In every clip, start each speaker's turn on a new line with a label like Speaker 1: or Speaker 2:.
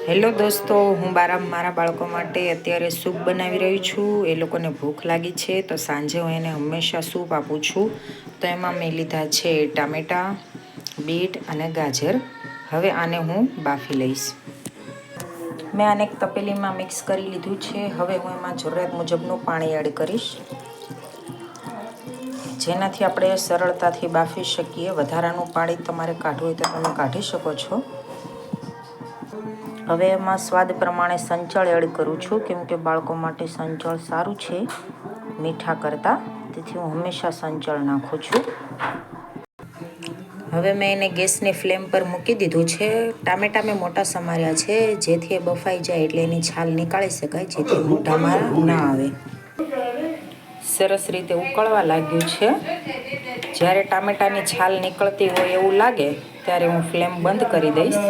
Speaker 1: Hello દોસ્તો, હું મારા બાળકો માટે અત્યારે સૂપ બનાવી રહી છું. એ લોકોને ભૂખ લાગી છે તો સાંજે હું એને હંમેશા સૂપ આપું છું. તો એમાં મેં લીધા છે ટામેટાં, બીટ અને ગાજર. હવે આને હું બાફી લઈશ. મેં આને એક તપેલીમાં મિક્સ કરી લીધું છે. હવે હું એમાં જરૂરિયાત મુજબનું પાણી એડ કરીશ, જેનાથી આપણે સરળતાથી બાફી શકીએ. વધારાનું પાણી તમારે કાઢવું હોય તો તમે કાઢી શકો છો. હવે એમાં સ્વાદ પ્રમાણે સંચળ એડ કરું છું, કેમ કે બાળકો માટે સંચળ સારું છે મીઠા કરતાં, તેથી હું હંમેશા સંચળ નાખું છું. હવે મેં એને ગેસની ફ્લેમ પર મૂકી દીધું છે. ટામેટાં મેં મોટા સમાર્યા છે, જેથી એ બફાઈ જાય એટલે એની છાલ નીકાળી શકાય, જેથી મોઢામાં ના આવે. સરસ રીતે ઉકળવા લાગ્યું છે. જ્યારે ટામેટાની છાલ નીકળતી હોય એવું લાગે ત્યારે હું ફ્લેમ બંધ કરી દઈશ.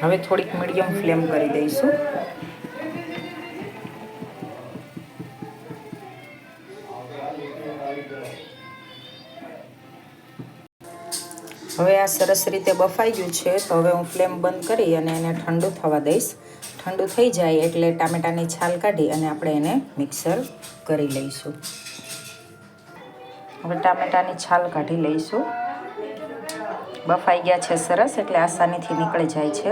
Speaker 1: હવે થોડીક મીડિયમ ફ્લેમ કરી દઈશું. હવે આ સરસ રીતે બફાઈ ગયું છે, તો હવે હું ફ્લેમ બંધ કરી અને એને ઠંડુ થવા દઈશ. ઠંડુ થઈ જાય એટલે ટામેટાની છાલ કાઢી અને આપણે એને મિક્સર કરી લઈશું. હવે ટામેટાની છાલ કાઢી લઈશું. બફાઈ ગયા છે સરસ, એટલે આસાનીથી નીકળી જાય છે.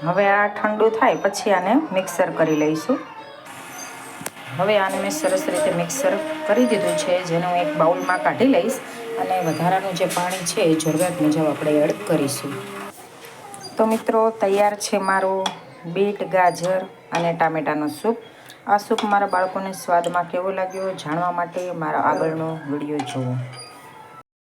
Speaker 1: હવે આ ઠંડુ થાય પછી આને મિક્સર કરી લઈશું. હવે આને મેં સરસ રીતે મિક્સર કરી દીધું છે, જેને હું એક બાઉલમાં કાઢી લઈશ અને વધારાનું જે પાણી છે એ જરૂરિયાત મુજબ આપણે એડ કરીશું. તો મિત્રો, તૈયાર છે મારો બીટ, ગાજર અને ટામેટાનો સૂપ. આ સૂપ મારા બાળકોને સ્વાદમાં કેવો લાગ્યો જાણવા માટે મારા આગળનો વિડીયો જુઓ.